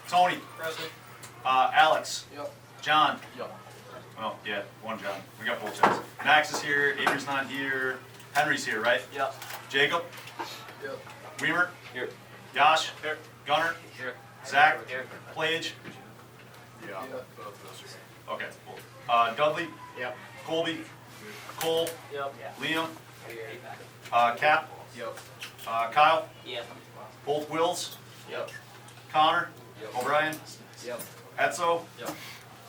Tony. Present. Alex. Yep. John. Yep. Oh, yeah, one John. We got both Johns. Max is here. Avery's not here. Henry's here, right? Yep. Jacob. Yep. Weimer. Here. Josh. Here. Gunner. Here. Zach. Plage. Yeah. Okay, cool. Dudley. Yep. Colby. Cole. Yep. Liam. Cap. Yep. Kyle. Yep. Both Wills. Yep. Connor. Yep. O'Brien. Yep. Etzo. Yep.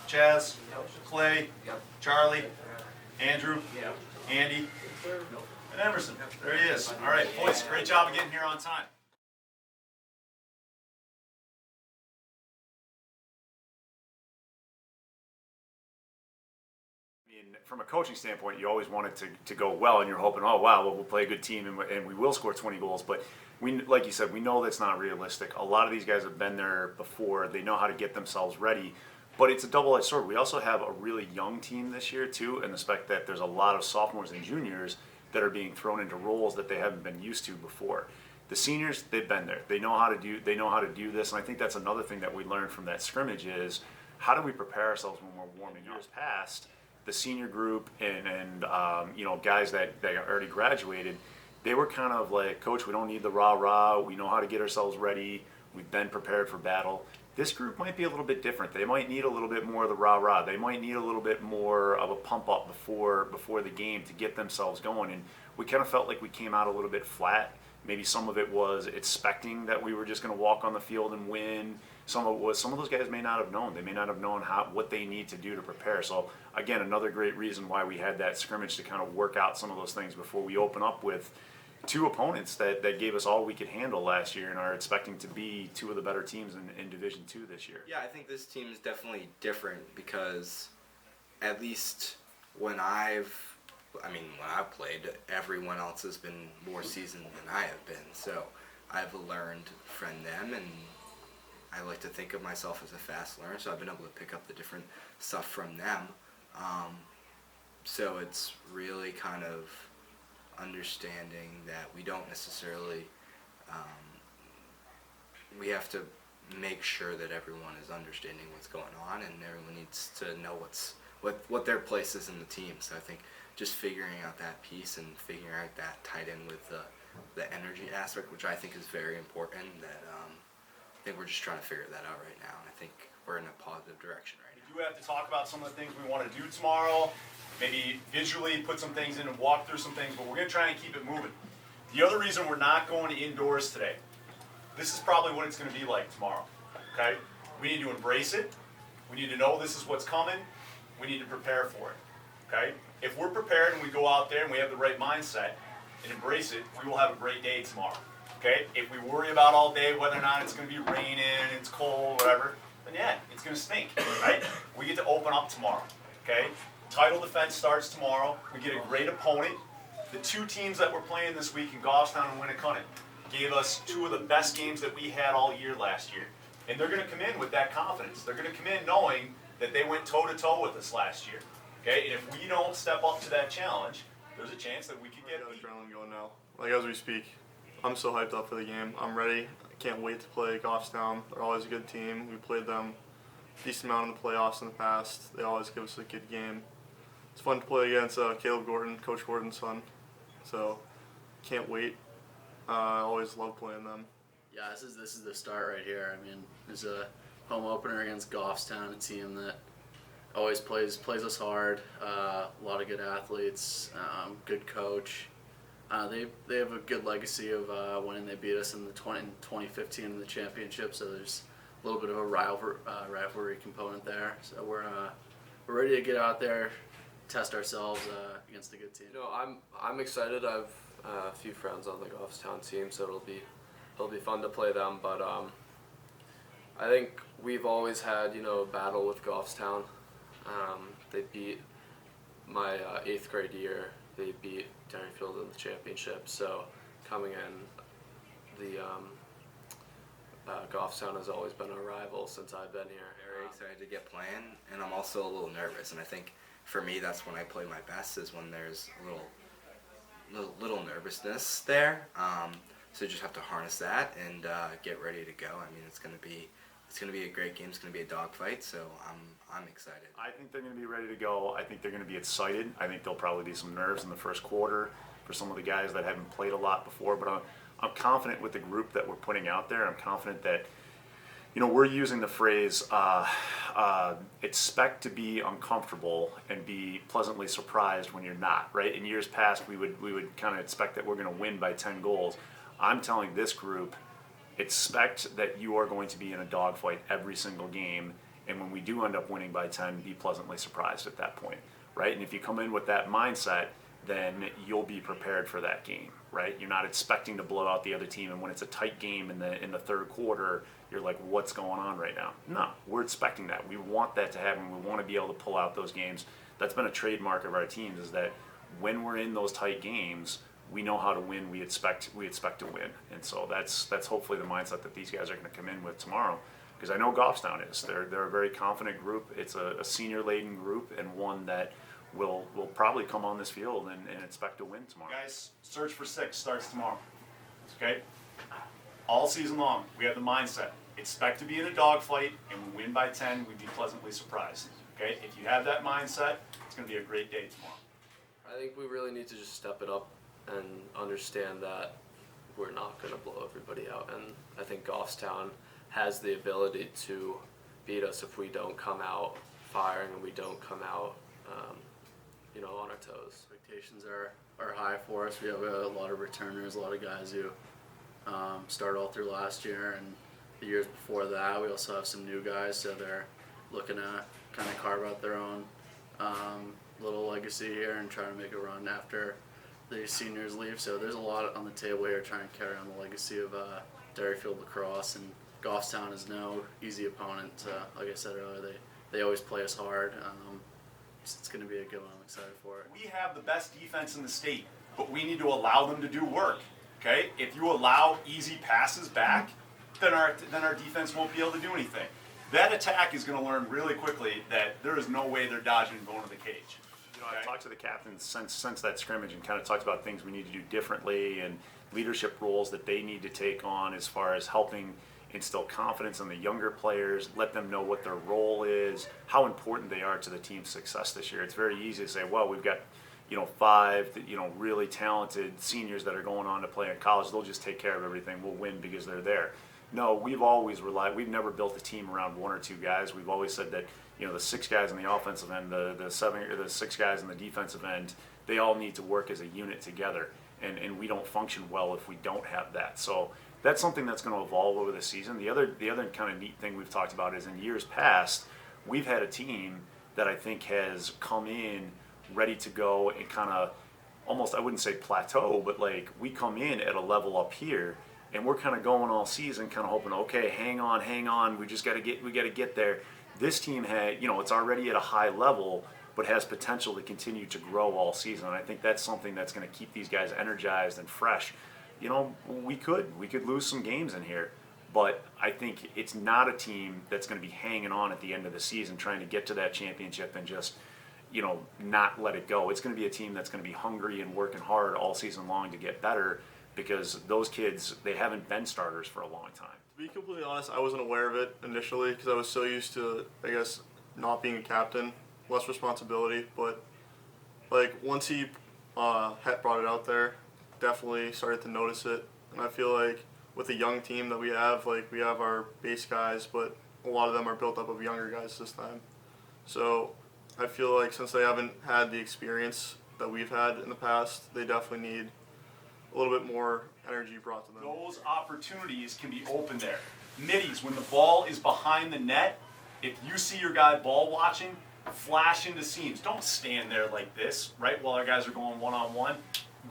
Chaz. Yep. Clay. Yep. Charlie. Andrew. Yep. Andy. And Emerson. There he is. All right, boys, great job of getting here on time. I mean, from a coaching standpoint, you always want it to go well, and you're hoping, oh wow, well, we'll play a good team and we will score 20 goals. But we, like you said, we know that's not realistic. A lot of these guys have been there before. They know how to get themselves ready. But it's a double-edged sword. We also have a really young team this year too, in the fact that there's a lot of sophomores and juniors that are being thrown into roles that they haven't been used to before. The seniors, they've been there. They know how to do this, and I think that's another thing that we learned from that scrimmage is how do we prepare ourselves when we're warming up? Years past, the senior group and you know, guys that already graduated, they were kind of like, Coach, we don't need the rah-rah. We know how to get ourselves ready. We've been prepared for battle. This group might be a little bit different. They might need a little bit more of the rah-rah. They might need a little bit more of a pump up before the game to get themselves going. And we kind of felt like we came out a little bit flat. Maybe some of it was expecting that we were just going to walk on the field and win. Some of those guys may not have known. They may not have known what they need to do to prepare. So again, another great reason why we had that scrimmage to kind of work out some of those things before we open up with two opponents that gave us all we could handle last year and are expecting to be two of the better teams in Division II this year. Yeah, I think this team is definitely different because at least when I've played, everyone else has been more seasoned than I have been. So I've learned from them, and I like to think of myself as a fast learner, so I've been able to pick up the different stuff from them. So it's really kind of understanding that we don't necessarily, we have to make sure that everyone is understanding what's going on, and everyone needs to know what their place is in the team. So I think just figuring out that piece and figuring out that tied in with the energy aspect, which I think is very important, that I think we're just trying to figure that out right now, and I think we're in a positive direction right now. We do have to talk about some of the things we want to do tomorrow. Maybe visually put some things in and walk through some things, but we're going to try and keep it moving. The other reason we're not going to indoors today, this is probably what it's going to be like tomorrow, okay? We need to embrace it. We need to know this is what's coming. We need to prepare for it, okay? If we're prepared and we go out there and we have the right mindset and embrace it, we will have a great day tomorrow, okay? If we worry about all day whether or not it's going to be raining, it's cold, whatever, then yeah, it's going to stink, right? We get to open up tomorrow, okay? Title defense starts tomorrow. We get a great opponent. The two teams that we're playing this week in Goffstown and Winnicott gave us two of the best games that we had all year last year. And they're going to come in with that confidence. They're going to come in knowing that they went toe-to-toe with us last year. Okay? And if we don't step up to that challenge, there's a chance that we could get beat. Adrenaline going now. Like as we speak, I'm so hyped up for the game. I'm ready. I can't wait to play Goffstown. They're always a good team. We played them a decent amount in the playoffs in the past. They always give us a good game. It's fun to play against Caleb Gordon, Coach Gordon's son. So, can't wait. I always love playing them. Yeah, this is the start right here. I mean, there's a home opener against Goffstown, a team that always plays us hard. A lot of good athletes, good coach. They have a good legacy of winning. They beat us in 2015 in the championship. So there's a little bit of a rivalry component there. So we're ready to get out there, test ourselves against a good team. You know, I'm excited. I've a few friends on the Goffstown team, so it'll be fun to play them. But I think we've always had, you know, a battle with Goffstown. They beat my 8th grade year. They beat Derryfield in the championship. So coming in, the Goffstown has always been a rival since I've been here. Very excited to get playing, and I'm also a little nervous, and I think for me that's when I play my best, is when there's a little nervousness there. So you just have to harness that and get ready to go. I mean, it's going to be it's going to be a great game. It's going to be a dogfight, so I'm excited. I think they're going to be ready to go. I think they're going to be excited. I think there'll probably be some nerves in the first quarter for some of the guys that haven't played a lot before, but I'm confident with the group that we're putting out there. I'm confident that, we're using the phrase expect to be uncomfortable and be pleasantly surprised when you're not, right? In years past, we would kind of expect that we're going to win by 10 goals. I'm telling this group, expect that you are going to be in a dogfight every single game, and when we do end up winning by 10, be pleasantly surprised at that point, right? And if you come in with that mindset, then you'll be prepared for that game, right? You're not expecting to blow out the other team, and when it's a tight game in the third quarter, you're like, what's going on right now? No, we're expecting that. We want that to happen. We want to be able to pull out those games. That's been a trademark of our teams, is that when we're in those tight games, we know how to win. We expect to win, and so that's hopefully the mindset that these guys are going to come in with tomorrow. Because I know Goffstown is. They're a very confident group. It's a senior-laden group, and one that will probably come on this field and expect to win tomorrow. Guys, Search for Six starts tomorrow. Okay? All season long, we have the mindset. Expect to be in a dogfight, and we win by 10, we'd be pleasantly surprised. Okay? If you have that mindset, it's going to be a great day tomorrow. I think we really need to just step it up and understand that we're not going to blow everybody out. And I think Goffstown has the ability to beat us if we don't come out firing and we don't come out, on our toes. Expectations are high for us. We have a lot of returners, a lot of guys who started all through last year and the years before that. We also have some new guys, so they're looking to kind of carve out their own little legacy here and try to make a run after the seniors leave. So there's a lot on the table here trying to carry on the legacy of Derryfield Lacrosse, and Goffstown is no easy opponent. Like I said earlier, they always play us hard. It's going to be a good one. I'm excited for it. We have the best defense in the state, but we need to allow them to do work. Okay? If you allow easy passes back, then our defense won't be able to do anything. That attack is going to learn really quickly that there is no way they're dodging and going to the cage. I've talked to the captains since that scrimmage and kind of talked about things we need to do differently and leadership roles that they need to take on as far as helping instill confidence in the younger players, let them know what their role is, how important they are to the team's success this year. It's very easy to say, well, we've got 5 really talented seniors that are going on to play in college. They'll just take care of everything. We'll win because they're there. No, we've never built a team around 1 or 2 guys. We've always said that the 6 guys on the offensive end, the 6 guys on the defensive end, they all need to work as a unit together, and we don't function well if we don't have that. So that's something that's going to evolve over the season. The other kind of neat thing we've talked about is in years past, we've had a team that I think has come in ready to go and kind of almost, I wouldn't say plateau, but like we come in at a level up here and we're kind of going all season kind of hoping, okay, hang on, we got to get there. This team had, it's already at a high level, but has potential to continue to grow all season. And I think that's something that's going to keep these guys energized and fresh. We could lose some games in here, but I think it's not a team that's going to be hanging on at the end of the season trying to get to that championship and just, not let it go. It's going to be a team that's going to be hungry and working hard all season long to get better, because those kids, they haven't been starters for a long time. To be completely honest, I wasn't aware of it initially because I was so used to, I guess, not being a captain, less responsibility. But like once he brought it out there, definitely started to notice it. And I feel like with a young team that we have, like we have our base guys, but a lot of them are built up of younger guys this time. So I feel like since they haven't had the experience that we've had in the past, they definitely need a little bit more energy brought to them. Those opportunities can be open there. Middies, when the ball is behind the net, if you see your guy ball watching, flash into seams. Don't stand there like this, right, while our guys are going one-on-one.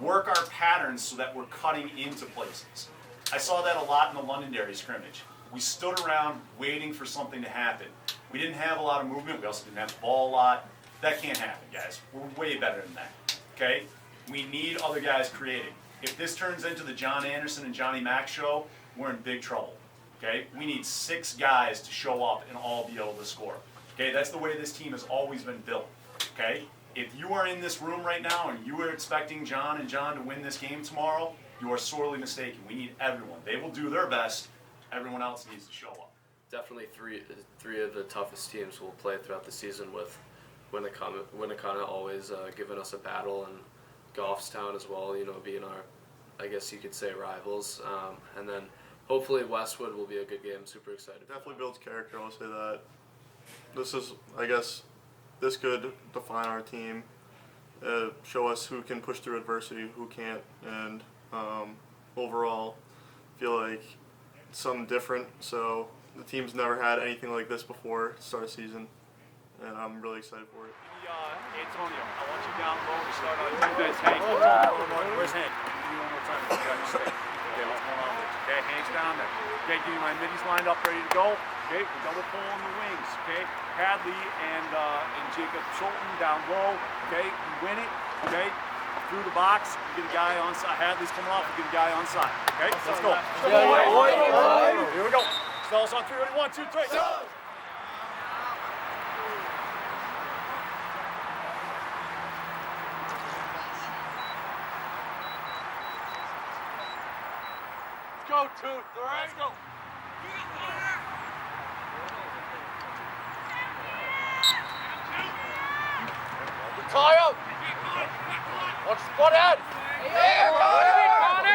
Work our patterns so that we're cutting into places. I saw that a lot in the Londonderry scrimmage. We stood around waiting for something to happen. We didn't have a lot of movement. We also didn't have the ball a lot. That can't happen, guys. We're way better than that, okay? We need other guys creating. If this turns into the John Anderson and Johnny Mac show, we're in big trouble, okay? We need 6 guys to show up and all be able to score, okay? That's the way this team has always been built, okay? If you are in this room right now and you are expecting John and John to win this game tomorrow, you are sorely mistaken. We need everyone. They will do their best. Everyone else needs to show up. definitely three of the toughest teams we'll play throughout the season with. Winnicott always giving us a battle, and Goffstown as well, being our, I guess you could say, rivals. And then hopefully Westwood will be a good game. Super excited. Definitely builds character, I'll say that. This is, I guess, this could define our team, show us who can push through adversity, who can't, and overall, feel like it's something different. So the team's never had anything like this before to start a season, and I'm really excited for it. Antonio, I want you down low to start on defense. Hank, where's Hank? Give me one more time. Okay, what's going on with you? Okay, Hank's down there. Okay, give me my middies lined up, ready to go. Okay, we're double pulling the wings. Okay, Hadley and Jacob Schulten down low. Okay, you win it. Okay, through the box, you get a guy on side. Hadley's coming off, you get a guy on side. Okay, let's go. Here we go. Fellas on three. Ready? 1, 2, 3. Go! Go, 2, 3. Let's go. Tie up. Watch the spot out. There, Connor.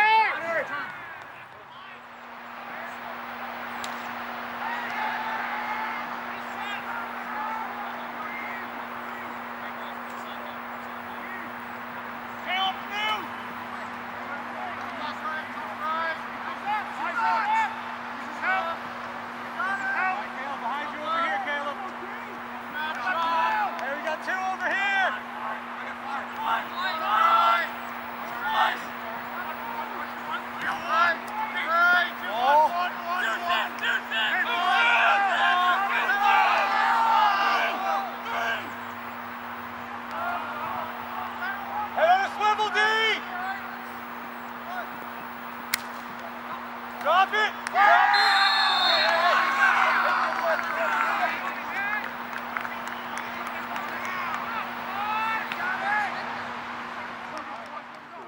Drop it!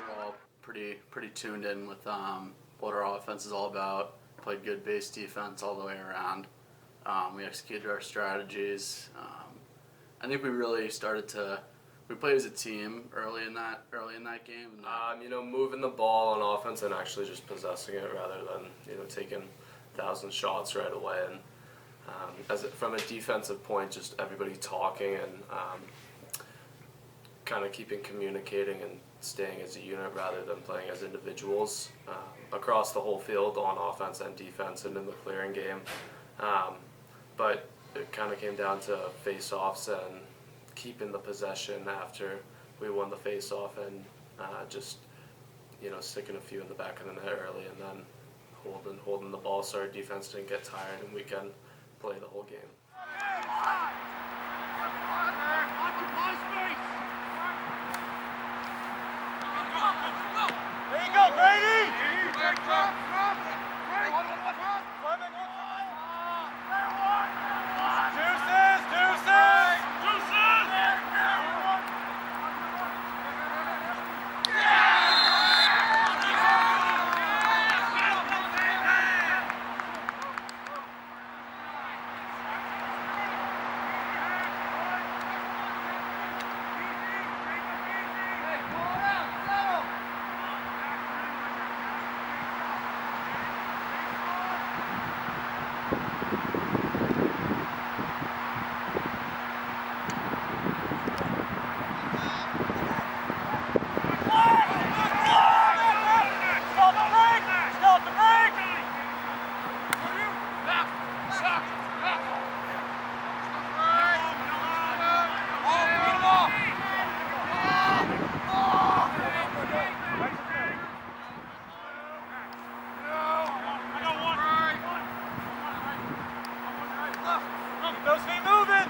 We're all pretty tuned in with what our offense is all about. Played good base defense all the way around. We executed our strategies. I think we really started to. We played as a team early in that game. And Moving the ball on offense and actually just possessing it rather than taking 1,000 shots right away. And from a defensive point, just everybody talking and kind of communicating and staying as a unit rather than playing as individuals across the whole field on offense and defense and in the clearing game. But it kind of came down to face-offs and keeping the possession after we won the face-off and just sticking a few in the back of the net early and then holding the ball so our defense didn't get tired and we can play the whole game. There you go, Grady! Those feet moving!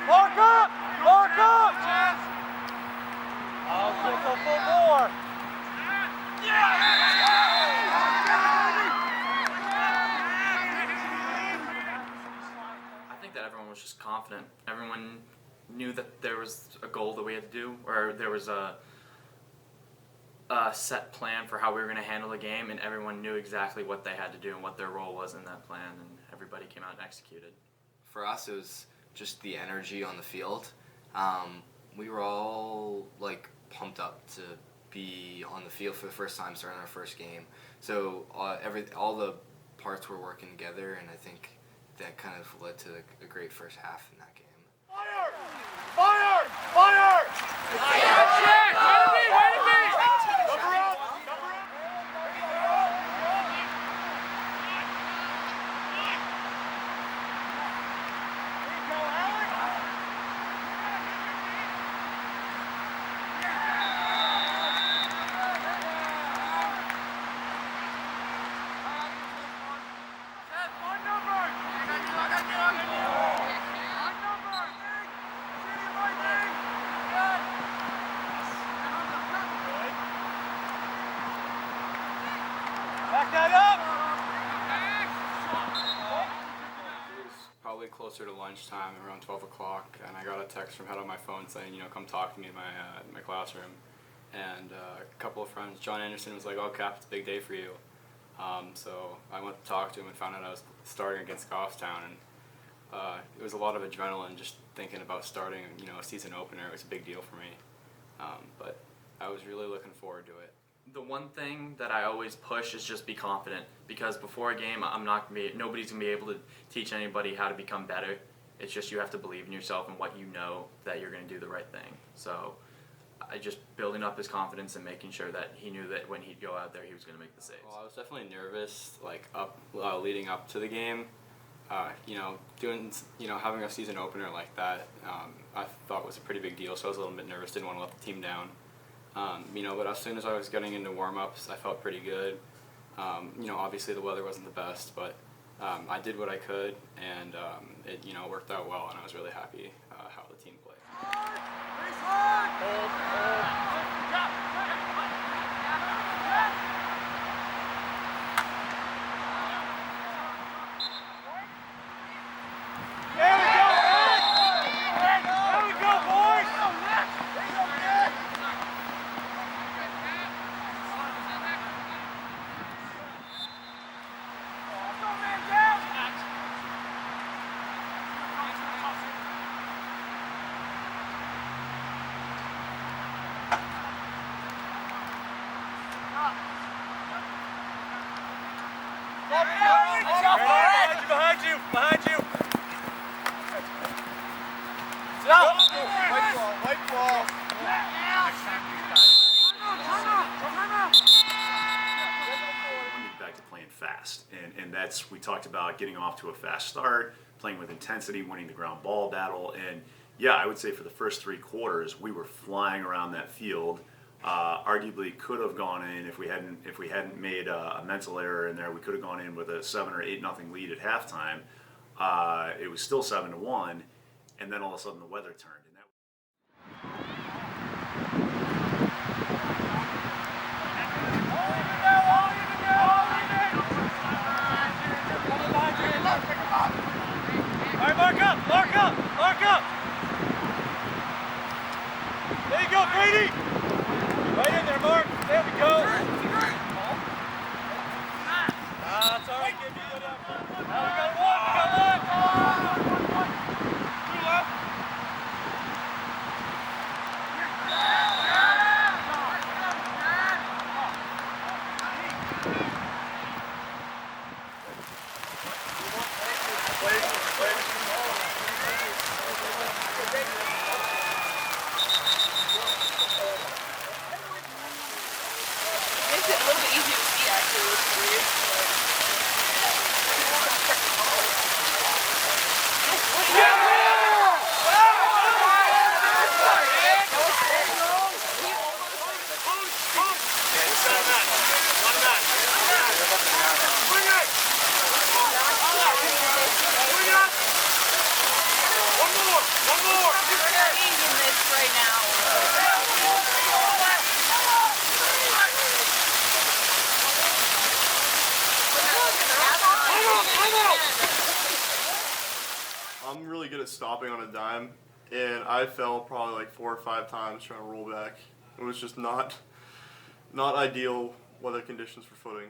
Mark up! Mark up! I'll take a full bore. was just confident. Everyone knew that there was a goal that we had to do, or there was a set plan for how we were going to handle the game, and everyone knew exactly what they had to do and what their role was in that plan, and everybody came out and executed. For us, it was just the energy on the field. We were all like pumped up to be on the field for the first time, starting our first game. So all the parts were working together, and I think that kind of led to a great first half in that game. Fire! Fire! Fire! Check! Way to be! Cover up! Cover up! Back that up! It was probably closer to lunchtime, around 12 o'clock, and I got a text from head on my phone saying, come talk to me in my classroom. And a couple of friends, John Anderson was like, "Oh, Cap, it's a big day for you." So I went to talk to him and found out I was starting against Goffstown, and it was a lot of adrenaline just thinking about starting, a season opener. It was a big deal for me, but I was really looking forward to it. The one thing that I always push is just be confident, because before a game, nobody's gonna be able to teach anybody how to become better. It's just you have to believe in yourself and what you know that you're gonna do the right thing. So I just building up his confidence and making sure that he knew that when he'd go out there, he was gonna make the saves. Well, I was definitely nervous, leading up to the game. Having a season opener like that, I thought was a pretty big deal. So I was a little bit nervous, didn't want to let the team down. But as soon as I was getting into warm-ups, I felt pretty good. Obviously the weather wasn't the best, but I did what I could, and it worked out well, and I was really happy how the team played. Behind you! Behind you! Stop! White ball! Back to playing fast, and that's, we talked about getting off to a fast start, playing with intensity, winning the ground ball battle, and yeah, I would say for the first 3 quarters we were flying around that field. Arguably could have gone in if we hadn't made a mental error in there. We could have gone in with a 7 or 8-0 lead at halftime. It was still 7-1, and then all of a sudden the weather turned. And All right, mark up! Mark up! Mark up! There you go, Brady! Right in there, Mark. There we go. That's all right. Give me that up. Now we got one. We got one. 2 left. Makes it a little bit easier to see, actually, which is weird. I'm really good at stopping on a dime, and I fell probably like 4 or 5 times trying to roll back. It was just not ideal weather conditions for footing.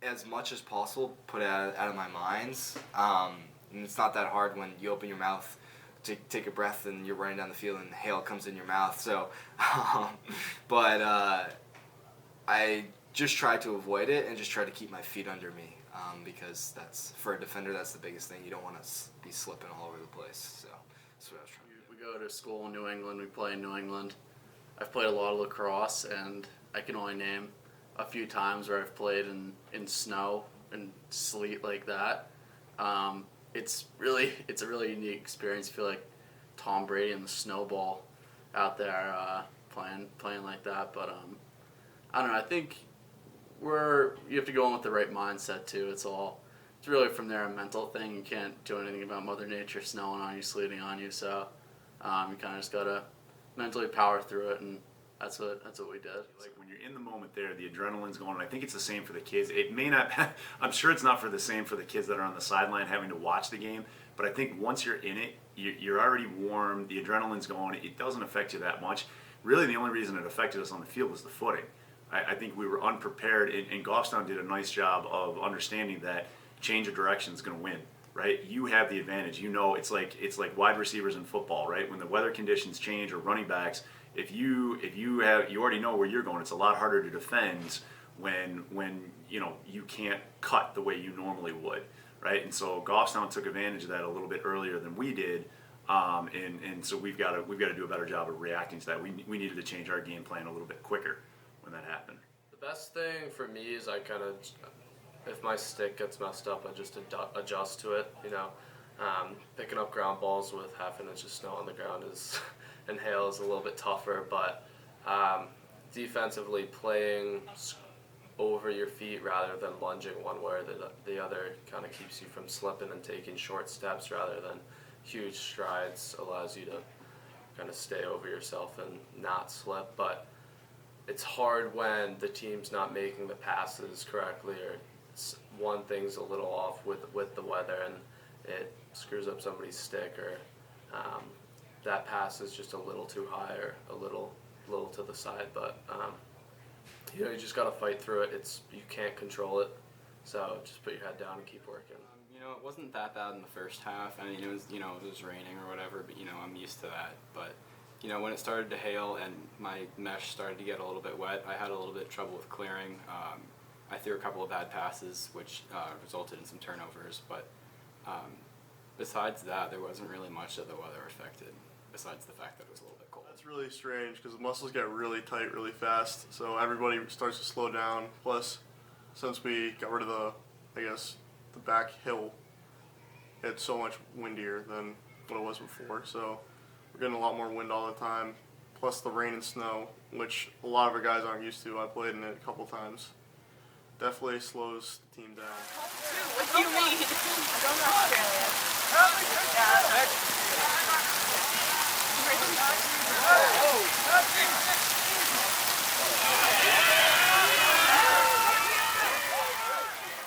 As much as possible, put it out of my minds. And it's not that hard when you open your mouth to take a breath and you're running down the field and hail comes in your mouth. So, but I just try to avoid it and just try to keep my feet under me, because that's, for a defender, that's the biggest thing. You don't want to be slipping all over the place. So that's what I was trying to do. We go to school in New England. We play in New England. I've played a lot of lacrosse, and I can only name a few times where I've played in snow and sleet like that. It's a really unique experience. I feel like Tom Brady and the snowball out there playing like that. But I don't know. I think you have to go in with the right mindset too. It's really from there a mental thing. You can't do anything about Mother Nature snowing on you, sleeting on you. So you kind of just gotta mentally power through it, and that's what we did. Like when you're in the moment there, the adrenaline's going, and I think it's the same for the kids. It may not, I'm sure it's not for the same for the kids that are on the sideline having to watch the game, but I think once you're in it, you're already warm, the adrenaline's going, it doesn't affect you that much. Really the only reason it affected us on the field was the footing. I think we were unprepared, and Goffstown did a nice job of understanding that change of direction is going to win. Right, you have the advantage. You know, it's like wide receivers in football, right? When the weather conditions change, or running backs, if you already know where you're going. It's a lot harder to defend when you can't cut the way you normally would, right? And so Goffstown took advantage of that a little bit earlier than we did, and so we've got to do a better job of reacting to that. We needed to change our game plan a little bit quicker when that happened. The best thing for me is I kind of, if my stick gets messed up, I just adjust to it. Picking up ground balls with half an inch of snow on the ground and hail is a little bit tougher, but defensively playing over your feet rather than lunging one way or the other kind of keeps you from slipping, and taking short steps rather than huge strides allows you to kind of stay over yourself and not slip. But it's hard when the team's not making the passes correctly, or one thing's a little off with the weather and it screws up somebody's stick, or that pass is just a little too high or a little to the side. But you just got to fight through it. You can't control it, so just put your head down and keep working. It wasn't that bad in the first half. I mean, it was raining or whatever, but I'm used to that. But when it started to hail and my mesh started to get a little bit wet, I had a little bit of trouble with clearing. I threw a couple of bad passes, which resulted in some turnovers. But besides that, there wasn't really much that the weather affected, besides the fact that it was a little bit cold. That's really strange because the muscles get really tight really fast, so everybody starts to slow down. Plus, since we got rid of the back hill, it's so much windier than what it was before. So we're getting a lot more wind all the time. Plus the rain and snow, which a lot of our guys aren't used to. I played in it a couple times. Definitely slows the team down. What do you mean? I don't know Australia.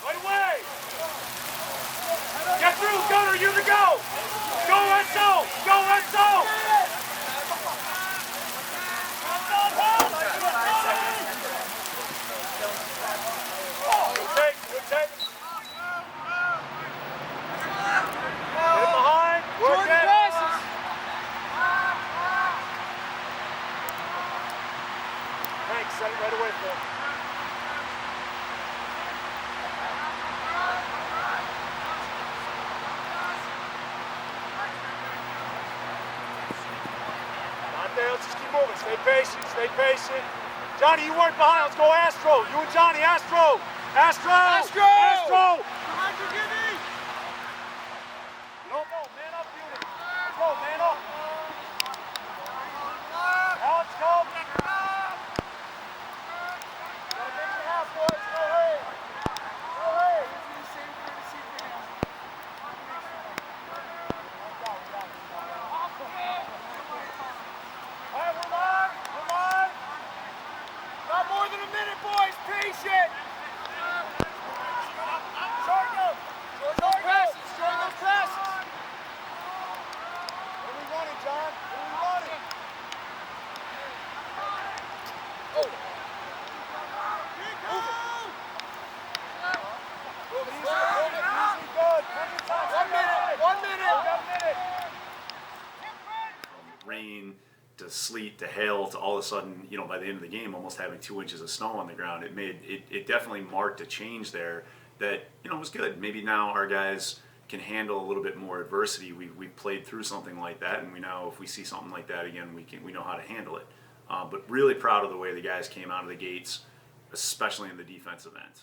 Right away! Get through, Gunner, you to go! Go Enzo! Go Enzo! Good take. Get behind, work it. Hank, set it right away, Phil. Not there, let's just keep moving. Stay patient, stay patient. Johnny, you weren't behind. Let's go Astro. You and Johnny, Astro. Astro! Astro! Astro! Behind you, Gibby! No, man up, unit. Go, man up. Alex, go. Gotta make it half, boys. No hurry. No hurry. All right, we're live. We're live. Not more than a minute, boys. Patient. Short those presses. to hail to all of a sudden, by the end of the game, almost having 2 inches of snow on the ground, it definitely marked a change there that, was good. Maybe now our guys can handle a little bit more adversity. We played through something like that, and we know if we see something like that again, we know how to handle it. But really proud of the way the guys came out of the gates, especially in the defensive end.